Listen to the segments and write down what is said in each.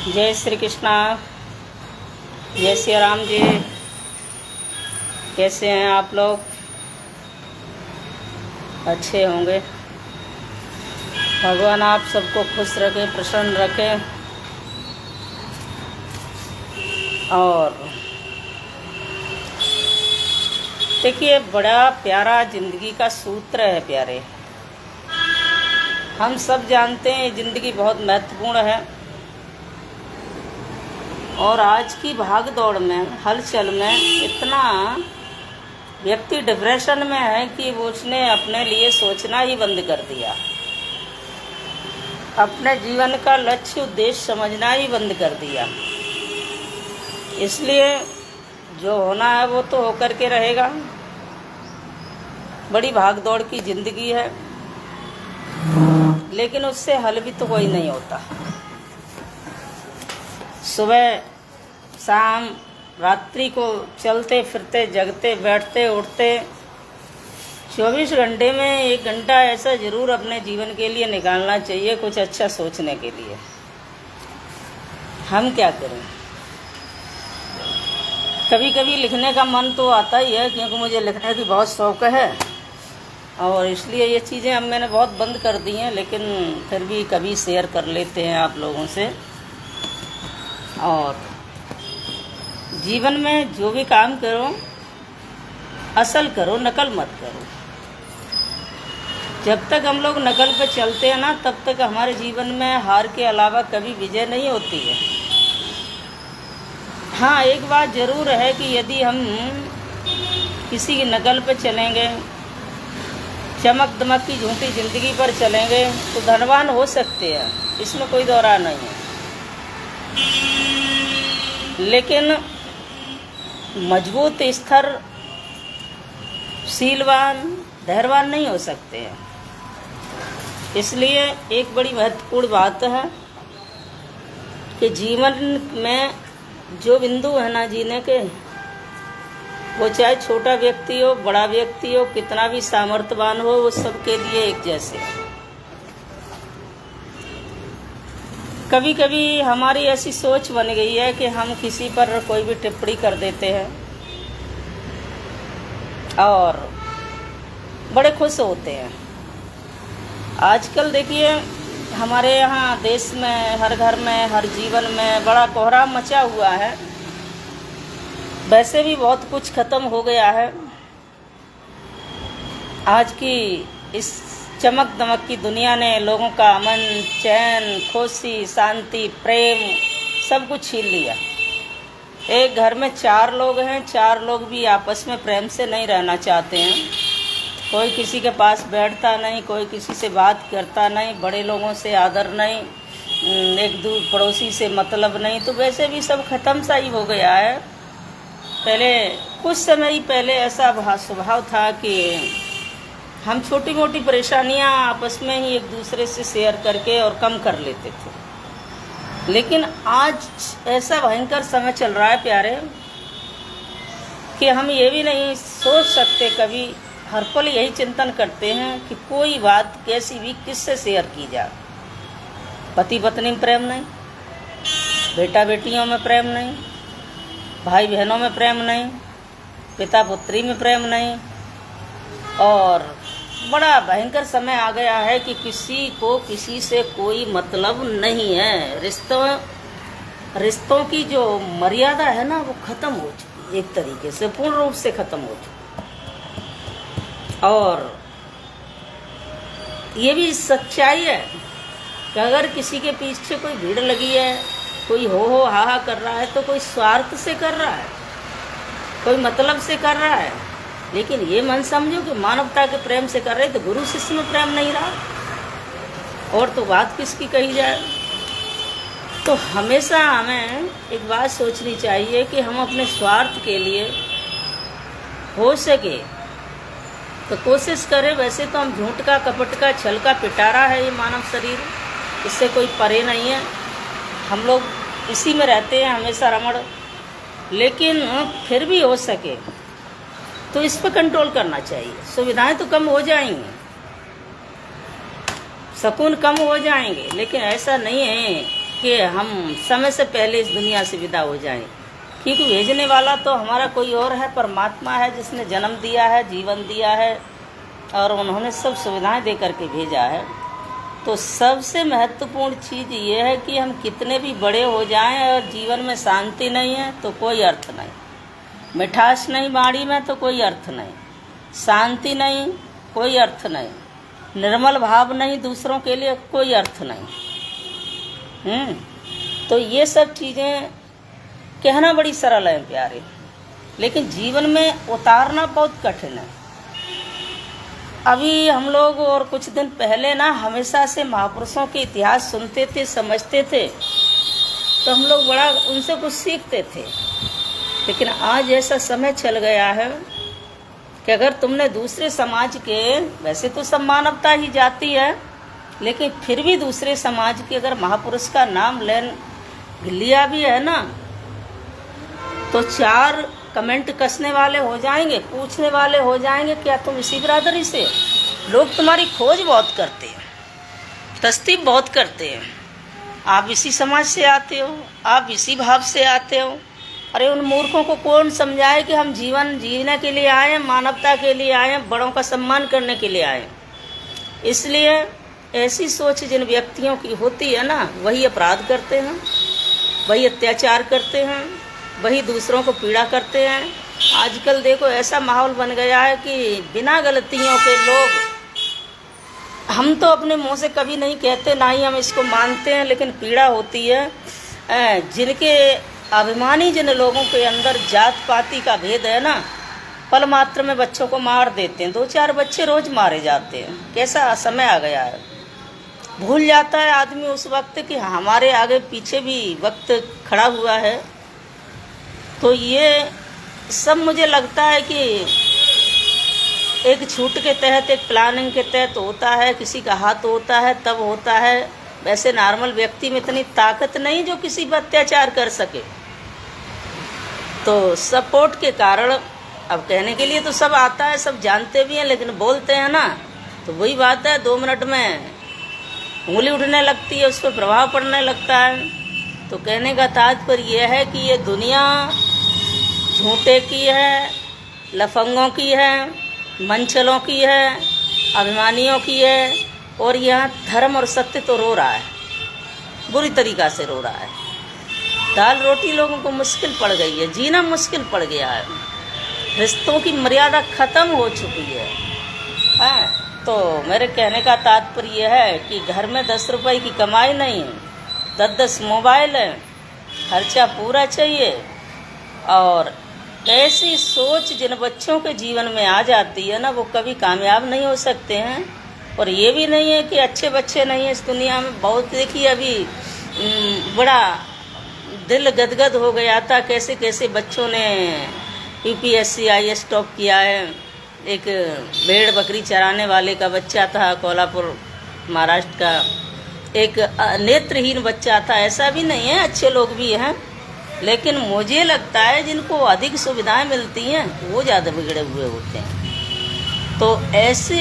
जय श्री कृष्णा। जय श्री राम जी। कैसे हैं आप लोग? अच्छे होंगे। भगवान आप सबको खुश रखे, प्रसन्न रखे। और देखिए, बड़ा प्यारा जिंदगी का सूत्र है प्यारे। हम सब जानते हैं जिंदगी बहुत महत्वपूर्ण है, और आज की भाग दौड़ में, हलचल में इतना व्यक्ति डिप्रेशन में है कि वो उसने अपने लिए सोचना ही बंद कर दिया, अपने जीवन का लक्ष्य उद्देश्य समझना ही बंद कर दिया। इसलिए जो होना है वो तो होकर के रहेगा। बड़ी भाग दौड़ की जिंदगी है, लेकिन उससे हल भी तो कोई नहीं होता। सुबह शाम रात्रि को चलते फिरते, जगते बैठते उठते 24 घंटे में 1 घंटा ऐसा जरूर अपने जीवन के लिए निकालना चाहिए, कुछ अच्छा सोचने के लिए। हम क्या करें? कभी कभी लिखने का मन तो आता ही है, क्योंकि मुझे लिखने की बहुत शौक़ है, और इसलिए ये चीज़ें अब मैंने बहुत बंद कर दी हैं, लेकिन फिर भी कभी शेयर कर लेते हैं आप लोगों से। और जीवन में जो भी काम करो, असल करो, नकल मत करो। जब तक हम लोग नकल पे चलते हैं ना, तब तक हमारे जीवन में हार के अलावा कभी विजय नहीं होती है। हाँ, एक बात ज़रूर है कि यदि हम किसी की नकल पे चलेंगे, चमक दमक की झूठी ज़िंदगी पर चलेंगे, तो धनवान हो सकते हैं, इसमें कोई दो राय नहीं है। लेकिन मजबूत, स्थिर, शीलवान, धैर्यवान नहीं हो सकते हैं। इसलिए एक बड़ी महत्वपूर्ण बात है कि जीवन में जो बिंदु है ना जीने के, वो चाहे छोटा व्यक्ति हो, बड़ा व्यक्ति हो, कितना भी सामर्थ्यवान हो, वो सबके लिए एक जैसे। कभी कभी हमारी ऐसी सोच बन गई है कि हम किसी पर कोई भी टिप्पणी कर देते हैं और बड़े खुश होते हैं। आजकल देखिए, हमारे यहाँ देश में, हर घर में, हर जीवन में बड़ा कोहराम मचा हुआ है। वैसे भी बहुत कुछ खत्म हो गया है। आज की इस चमक दमक की दुनिया ने लोगों का अमन, चैन, खुशी, शांति, प्रेम सब कुछ छीन लिया। एक घर में 4 लोग हैं, 4 लोग भी आपस में प्रेम से नहीं रहना चाहते हैं। कोई किसी के पास बैठता नहीं, कोई किसी से बात करता नहीं, बड़े लोगों से आदर नहीं, एक दूर पड़ोसी से मतलब नहीं। तो वैसे भी सब खत्म सा ही हो गया है। पहले, कुछ समय ही पहले ऐसा स्वभाव था कि हम छोटी मोटी परेशानियां आपस में ही एक दूसरे से शेयर करके और कम कर लेते थे। लेकिन आज ऐसा भयंकर समय चल रहा है प्यारे, कि हम ये भी नहीं सोच सकते, कभी हर पल यही चिंतन करते हैं कि कोई बात कैसी भी किससे शेयर की जाए। पति पत्नी में प्रेम नहीं, बेटा बेटियों में प्रेम नहीं, भाई बहनों में प्रेम नहीं, पिता पुत्री में प्रेम नहीं, और बड़ा भयंकर समय आ गया है कि किसी को किसी से कोई मतलब नहीं है। रिश्तों की जो मर्यादा है ना, वो खत्म हो चुकी, एक तरीके से पूर्ण रूप से खत्म हो चुकी। और ये भी सच्चाई है कि अगर किसी के पीछे कोई भीड़ लगी है, कोई हो हा कर रहा है, तो कोई स्वार्थ से कर रहा है, कोई मतलब से कर रहा है। लेकिन ये मन समझो कि मानवता के प्रेम से कर रहे, तो गुरु शिष्य में प्रेम नहीं रहा, और तो बात किसकी कही जाए। तो हमेशा हमें एक बात सोचनी चाहिए कि हम अपने स्वार्थ के लिए हो सके तो कोशिश करें। वैसे तो हम झूठ का, कपट का, छल का पिटारा है ये मानव शरीर, इससे कोई परे नहीं है। हम लोग इसी में रहते हैं हमेशा रमण। लेकिन फिर भी हो सके तो इस पर कंट्रोल करना चाहिए। सुविधाएं तो कम हो जाएंगी, सुकून कम हो जाएंगे, लेकिन ऐसा नहीं है कि हम समय से पहले इस दुनिया से विदा हो जाएं, क्योंकि भेजने वाला तो हमारा कोई और है, परमात्मा है, जिसने जन्म दिया है, जीवन दिया है और उन्होंने सब सुविधाएं दे करके भेजा है। तो सबसे महत्वपूर्ण चीज़ ये है कि हम कितने भी बड़े हो जाएं और जीवन में शांति नहीं है तो कोई अर्थ नहीं, मिठास नहीं बाड़ी में तो कोई अर्थ नहीं, शांति नहीं कोई अर्थ नहीं, निर्मल भाव नहीं दूसरों के लिए कोई अर्थ नहीं। तो ये सब चीज़ें कहना बड़ी सरल है प्यारे, लेकिन जीवन में उतारना बहुत कठिन है। अभी हम लोग और कुछ दिन पहले ना हमेशा से महापुरुषों के इतिहास सुनते थे, समझते थे, तो हम लोग बड़ा उनसे कुछ सीखते थे। लेकिन आज ऐसा समय चल गया है कि अगर तुमने दूसरे समाज के, वैसे तो सब मानवता ही जाती है, लेकिन फिर भी दूसरे समाज के अगर महापुरुष का नाम लिया भी है ना, तो 4 कमेंट कसने वाले हो जाएंगे, पूछने वाले हो जाएंगे, क्या तुम इसी बिरादरी से? लोग तुम्हारी खोज बहुत करते हैं, तस्दीक बहुत करते हैं, आप इसी समाज से आते हो, आप इसी भाव से आते हो। अरे उन मूर्खों को कौन समझाए कि हम जीवन जीने के लिए आए हैं, मानवता के लिए आए हैं, बड़ों का सम्मान करने के लिए आए हैं। इसलिए ऐसी सोच जिन व्यक्तियों की होती है ना, वही अपराध करते हैं, वही अत्याचार करते हैं, वही दूसरों को पीड़ा करते हैं। आजकल देखो ऐसा माहौल बन गया है कि बिना गलतियों के लोग, हम तो अपने मुंह से कभी नहीं कहते, ना ही हम इसको मानते हैं, लेकिन पीड़ा होती है जिनके अभिमानी जिन लोगों के अंदर जात पाती का भेद है ना, पल मात्र में बच्चों को मार देते हैं। 2-4 बच्चे रोज मारे जाते हैं। कैसा समय आ गया है, भूल जाता है आदमी उस वक्त कि हमारे आगे पीछे भी वक्त खड़ा हुआ है। तो ये सब मुझे लगता है कि एक छूट के तहत, एक प्लानिंग के तहत होता है, किसी का हाथ होता है तब होता है। वैसे नॉर्मल व्यक्ति में इतनी ताकत नहीं जो किसी पर अत्याचार कर सके। तो सपोर्ट के कारण, अब कहने के लिए तो सब आता है, सब जानते भी हैं, लेकिन बोलते हैं ना, तो वही बात है, 2 मिनट में उंगली उठने लगती है, उस पर प्रभाव पड़ने लगता है। तो कहने का तात्पर्य यह है कि ये दुनिया झूठे की है, लफंगों की है, मंचलों की है, अभिमानियों की है, और यहाँ धर्म और सत्य तो रो रहा है, बुरी तरीक़ा से रो रहा है। दाल रोटी लोगों को मुश्किल पड़ गई है, जीना मुश्किल पड़ गया है, रिश्तों की मर्यादा ख़त्म हो चुकी है। तो मेरे कहने का तात्पर्य यह है कि घर में 10 रुपए की कमाई नहीं है, 10-10 मोबाइल है, खर्चा पूरा चाहिए, और ऐसी सोच जिन बच्चों के जीवन में आ जाती है ना, वो कभी कामयाब नहीं हो सकते हैं। और ये भी नहीं है कि अच्छे बच्चे नहीं हैं इस दुनिया में, बहुत देखिए अभी बड़ा दिल गदगद हो गया था, कैसे कैसे बच्चों ने UPSC IAS टॉप किया है। एक भेड़ बकरी चराने वाले का बच्चा था, कोल्हापुर महाराष्ट्र का, एक नेत्रहीन बच्चा था। ऐसा भी नहीं है, अच्छे लोग भी हैं, लेकिन मुझे लगता है जिनको अधिक सुविधाएं मिलती हैं वो ज़्यादा बिगड़े हुए होते हैं। तो ऐसे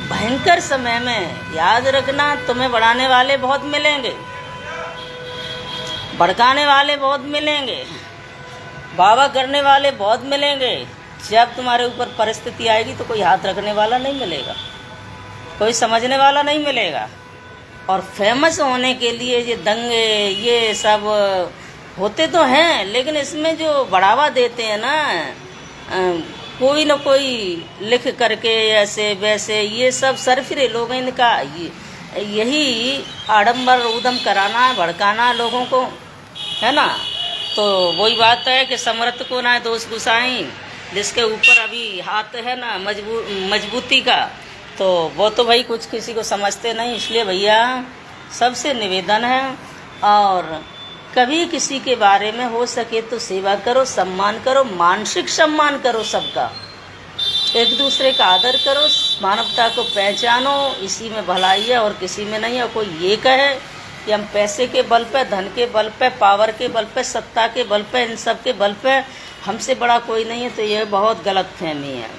भयंकर समय में याद रखना, तुम्हें बढ़ाने वाले बहुत मिलेंगे, भड़काने वाले बहुत मिलेंगे, बाबा करने वाले बहुत मिलेंगे। जब तुम्हारे ऊपर परिस्थिति आएगी तो कोई हाथ रखने वाला नहीं मिलेगा, कोई समझने वाला नहीं मिलेगा। और फेमस होने के लिए ये दंगे ये सब होते तो हैं, लेकिन इसमें जो बढ़ावा देते हैं ना, कोई न कोई लिख करके ऐसे वैसे, ये सब सरफिरे लोग, इनका यही आडंबर उदम कराना है, भड़काना लोगों को, है ना। तो वही बात है कि समर्थ को ना दोष गुसाई, जिसके ऊपर अभी हाथ है ना मजबूती का, तो वो तो भाई कुछ किसी को समझते नहीं। इसलिए भैया सबसे निवेदन है, और कभी किसी के बारे में हो सके तो सेवा करो, सम्मान करो, मानसिक सम्मान करो, सबका एक दूसरे का आदर करो, मानवता को पहचानो, इसी में भलाई है और किसी में नहीं है। कोई ये कहे कि हम पैसे के बल पे, धन के बल पे, पावर के बल पे, सत्ता के बल पे, इन सब के बल पे हमसे बड़ा कोई नहीं है, तो यह बहुत गलत फहमी है।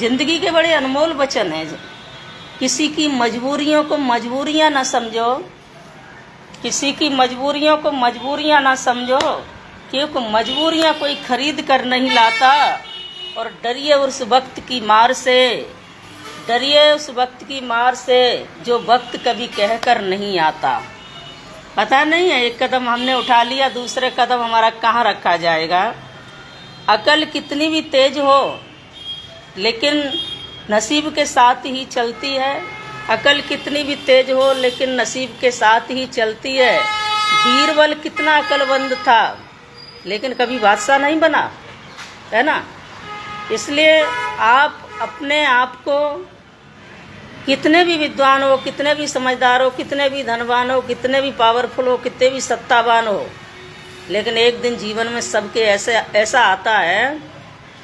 जिंदगी के बड़े अनमोल वचन हैं। किसी की मजबूरियों को मजबूरियां न समझो, किसी की मजबूरियों को मजबूरियां ना समझो, क्योंकि मजबूरियां कोई खरीद कर नहीं लाता। और डरिए उस वक्त की मार से, डरिए उस वक्त की मार से जो वक्त कभी कहकर नहीं आता। पता नहीं है, एक कदम हमने उठा लिया, दूसरे कदम हमारा कहाँ रखा जाएगा। अकल कितनी भी तेज हो लेकिन नसीब के साथ ही चलती है। अकल कितनी भी तेज हो लेकिन नसीब के साथ ही चलती है। बीरबल कितना अकलमंद था लेकिन कभी बादशाह नहीं बना, है ना। इसलिए आप अपने आप को, कितने भी विद्वान हो, कितने भी समझदार हो, कितने भी धनवान हो, कितने भी पावरफुल हो, कितने भी सत्तावान हो, लेकिन एक दिन जीवन में सबके ऐसा आता है,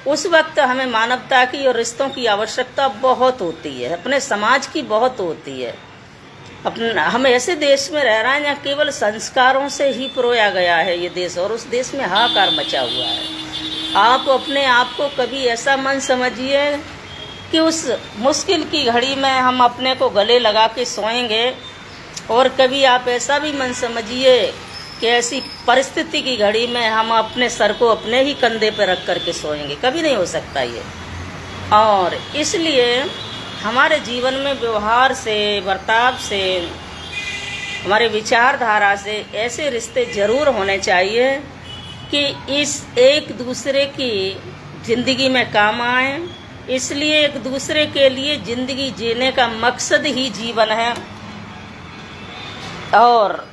उस वक्त हमें मानवता की और रिश्तों की आवश्यकता बहुत होती है, अपने समाज की बहुत होती है। हम ऐसे देश में रह रहे हैं जहाँ केवल संस्कारों से ही परोया गया है ये देश, और उस देश में हाहाकार मचा हुआ है। आप अपने आप को कभी ऐसा मन समझिए कि उस मुश्किल की घड़ी में हम अपने को गले लगा के सोएंगे, और कभी आप ऐसा भी मन समझिए कि ऐसी परिस्थिति की घड़ी में हम अपने सर को अपने ही कंधे पर रख करके सोएंगे। कभी नहीं हो सकता ये। और इसलिए हमारे जीवन में व्यवहार से, बर्ताव से, हमारे विचारधारा से ऐसे रिश्ते जरूर होने चाहिए कि इस एक दूसरे की जिंदगी में काम आए। इसलिए एक दूसरे के लिए जिंदगी जीने का मकसद ही जीवन है, और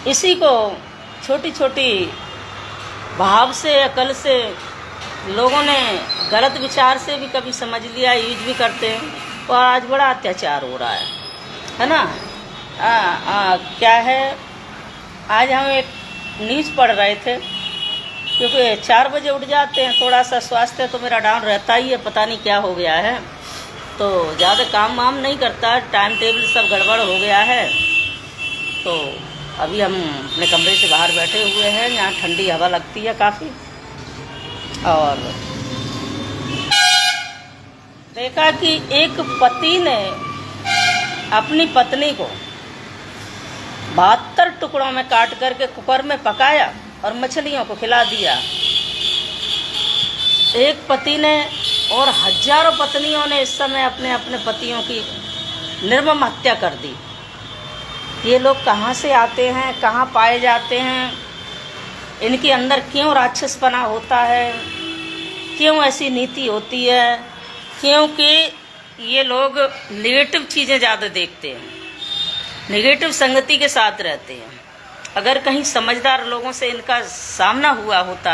इसी को छोटी छोटी भाव से, अकल से लोगों ने गलत विचार से भी कभी समझ लिया, यूज भी करते हैं, और आज बड़ा अत्याचार हो रहा है ना। क्या है, आज हम एक न्यूज़ पढ़ रहे थे, क्योंकि 4 बजे उठ जाते हैं, थोड़ा सा स्वास्थ्य तो मेरा डाउन रहता ही है, पता नहीं क्या हो गया है, तो ज़्यादा काम वाम नहीं करता, टाइम टेबल सब गड़बड़ हो गया है। तो अभी हम अपने कमरे से बाहर बैठे हुए हैं, यहाँ ठंडी हवा लगती है काफ़ी, और देखा कि एक पति ने अपनी पत्नी को 72 टुकड़ों में काट करके कुकर में पकाया और मछलियों को खिला दिया। एक पति ने, और हजारों पत्नियों ने इस समय अपने अपने पतियों की निर्मम हत्या कर दी। ये लोग कहाँ से आते हैं, कहाँ पाए जाते हैं, इनके अंदर क्यों राक्षसपना होता है, क्यों ऐसी नीति होती है? क्योंकि ये लोग नेगेटिव चीज़ें ज़्यादा देखते हैं, नेगेटिव संगति के साथ रहते हैं। अगर कहीं समझदार लोगों से इनका सामना हुआ होता,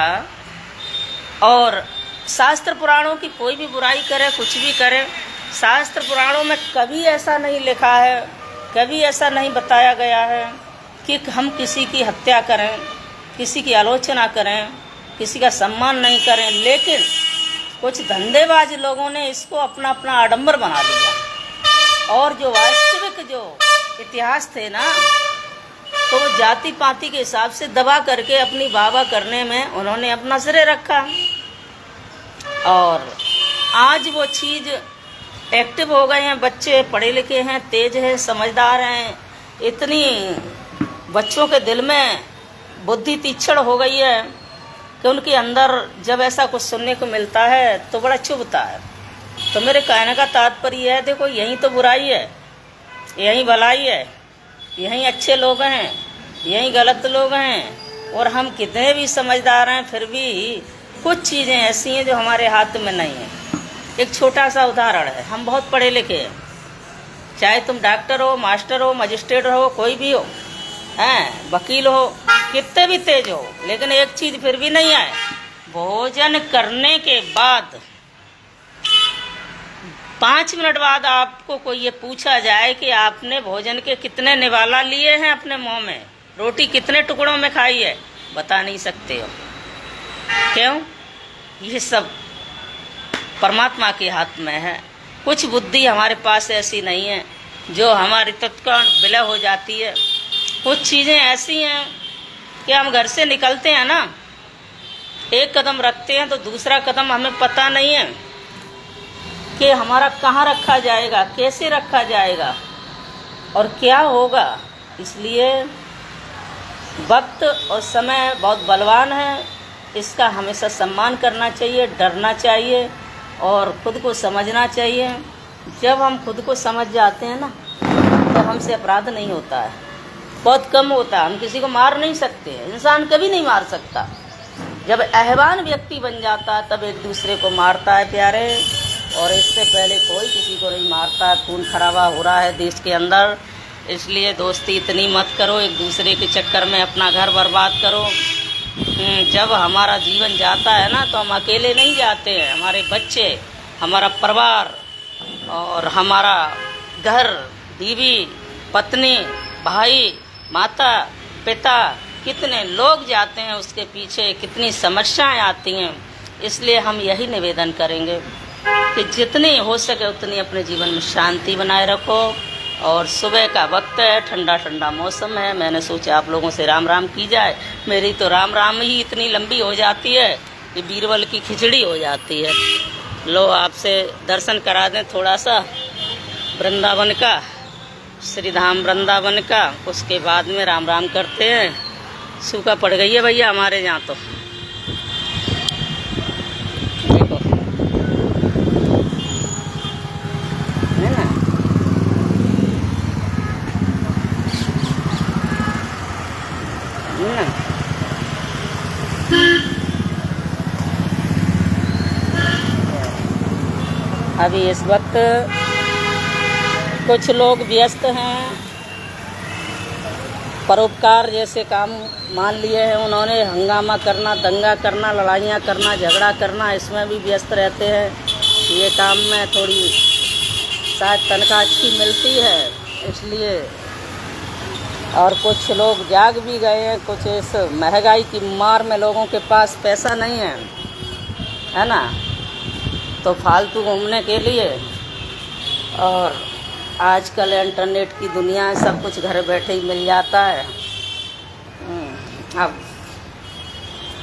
और शास्त्र पुराणों की कोई भी बुराई करे, कुछ भी करे, शास्त्र पुराणों में कभी ऐसा नहीं लिखा है, कभी ऐसा नहीं बताया गया है कि हम किसी की हत्या करें, किसी की आलोचना करें, किसी का सम्मान नहीं करें। लेकिन कुछ धंधेबाज लोगों ने इसको अपना अपना आडंबर बना लिया, और जो वास्तविक जो इतिहास थे ना, तो वो जाति पाति के हिसाब से दबा करके अपनी वाहवा करने में उन्होंने अपना सिरे रखा। और आज वो चीज़ एक्टिव हो गए हैं, बच्चे पढ़े लिखे हैं, तेज हैं, समझदार हैं, इतनी बच्चों के दिल में बुद्धि तीक्ष्ण हो गई है कि उनके अंदर जब ऐसा कुछ सुनने को मिलता है तो बड़ा चुभता है। तो मेरे कहने का तात्पर्य है, देखो यही तो बुराई है, यही भलाई है, यही अच्छे लोग हैं, यही गलत लोग हैं। और हम कितने भी समझदार हैं, फिर भी कुछ चीज़ें ऐसी हैं जो हमारे हाथ में नहीं है। एक छोटा सा उदाहरण है, हम बहुत पढ़े लिखे हैं, चाहे तुम डॉक्टर हो, मास्टर हो, मजिस्ट्रेट हो, कोई भी हो, हैं, वकील हो, कितने भी तेज हो, लेकिन एक चीज़ फिर भी नहीं आए, भोजन करने के बाद 5 मिनट बाद आपको कोई ये पूछा जाए कि आपने भोजन के कितने निवाला लिए हैं अपने मुंह में, रोटी कितने टुकड़ों में खाई है, बता नहीं सकते हो। क्यों? ये सब परमात्मा के हाथ में है। कुछ बुद्धि हमारे पास ऐसी नहीं है जो हमारी तत्काल विलय हो जाती है। कुछ चीज़ें ऐसी हैं कि हम घर से निकलते हैं ना, एक कदम रखते हैं तो दूसरा कदम हमें पता नहीं है कि हमारा कहाँ रखा जाएगा, कैसे रखा जाएगा और क्या होगा। इसलिए वक्त और समय बहुत बलवान है, इसका हमेशा सम्मान करना चाहिए, डरना चाहिए और खुद को समझना चाहिए। जब हम खुद को समझ जाते हैं ना तो हमसे अपराध नहीं होता है, बहुत कम होता है। हम किसी को मार नहीं सकते, इंसान कभी नहीं मार सकता। जब अहवान व्यक्ति बन जाता है तब एक दूसरे को मारता है प्यारे, और इससे पहले कोई किसी को नहीं मारता है। खून खराबा हो रहा है देश के अंदर, इसलिए दोस्ती इतनी मत करो, एक दूसरे के चक्कर में अपना घर बर्बाद करो। जब हमारा जीवन जाता है ना तो हम अकेले नहीं जाते हैं, हमारे बच्चे, हमारा परिवार और हमारा घर, बीवी, पत्नी, भाई, माता, पिता, कितने लोग जाते हैं उसके पीछे, कितनी समस्याएं आती हैं। इसलिए हम यही निवेदन करेंगे कि जितनी हो सके उतनी अपने जीवन में शांति बनाए रखो। और सुबह का वक्त है, ठंडा ठंडा मौसम है, मैंने सोचा आप लोगों से राम राम की जाए। मेरी तो राम राम ही इतनी लंबी हो जाती है कि बीरबल की खिचड़ी हो जाती है। लो आपसे दर्शन करा दें थोड़ा सा वृंदावन का, श्री धाम वृंदावन का, उसके बाद में राम राम करते हैं। सूखा पड़ गई है भैया हमारे यहाँ तो, देखो है ना। अभी इस वक्त कुछ लोग व्यस्त हैं, परोपकार जैसे काम मान लिए हैं उन्होंने। हंगामा करना, दंगा करना, लड़ाइयाँ करना, झगड़ा करना, इसमें भी व्यस्त रहते हैं। ये काम में थोड़ी शायद तनख्वाह अच्छी मिलती है इसलिए। और कुछ लोग जाग भी गए हैं, कुछ इस महंगाई की मार में लोगों के पास पैसा नहीं है ना, तो फालतू घूमने के लिए। और आजकल इंटरनेट की दुनिया है, सब कुछ घर बैठे ही मिल जाता है। अब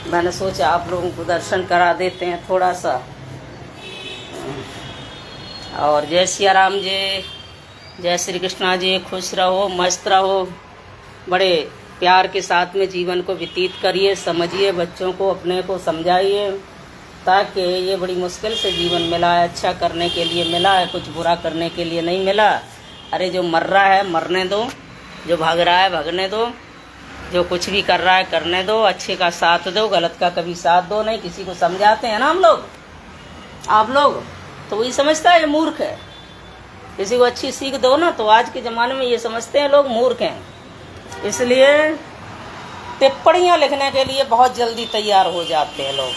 मैंने सोचा आप लोगों को दर्शन करा देते हैं थोड़ा सा। और जय सिया राम जी, जय श्री कृष्णा जी। खुश रहो, मस्त रहो, बड़े प्यार के साथ में जीवन को व्यतीत करिए, समझिए, बच्चों को अपने को समझाइए, ताकि ये बड़ी मुश्किल से जीवन मिला है, अच्छा करने के लिए मिला है, कुछ बुरा करने के लिए नहीं मिला। अरे जो मर रहा है मरने दो, जो भाग रहा है भागने दो, जो कुछ भी कर रहा है करने दो, अच्छे का साथ दो, गलत का कभी साथ दो नहीं। किसी को समझाते हैं ना हम लोग, आप लोग, तो वही समझता है ये मूर्ख है। किसी को अच्छी सीख दो ना तो आज के ज़माने में ये समझते हैं लोग मूर्ख हैं। इसलिए टिप्पणियाँ लिखने के लिए बहुत जल्दी तैयार हो जाते हैं लोग,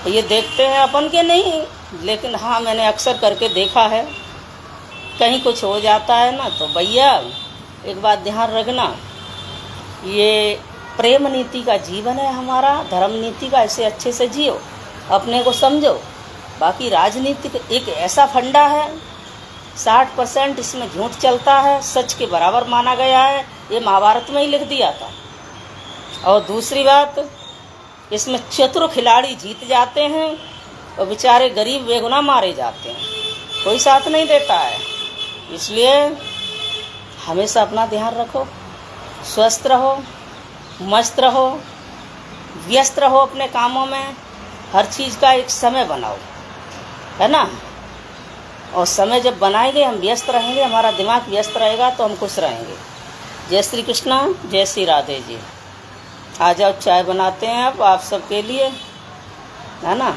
तो ये देखते हैं अपन के नहीं, लेकिन हाँ मैंने अक्सर करके देखा है। कहीं कुछ हो जाता है ना तो भैया एक बात ध्यान रखना, ये प्रेम नीति का जीवन है हमारा, धर्म नीति का, ऐसे अच्छे से जियो, अपने को समझो। बाकी राजनीति एक ऐसा फंडा है, 60% इसमें झूठ चलता है, सच के बराबर माना गया है, ये महाभारत में ही लिख दिया था। और दूसरी बात, इसमें चतुर खिलाड़ी जीत जाते हैं और बेचारे गरीब बेगुनाह मारे जाते हैं, कोई साथ नहीं देता है। इसलिए हमेशा अपना ध्यान रखो, स्वस्थ रहो, मस्त रहो, व्यस्त रहो अपने कामों में। हर चीज़ का एक समय बनाओ, है ना। और समय जब बनाएंगे, हम व्यस्त रहेंगे, हमारा दिमाग व्यस्त रहेगा तो हम खुश रहेंगे। जय श्री कृष्णा, जय श्री राधे जी। आ जाओ, चाय बनाते हैं अब आप सबके लिए, है ना।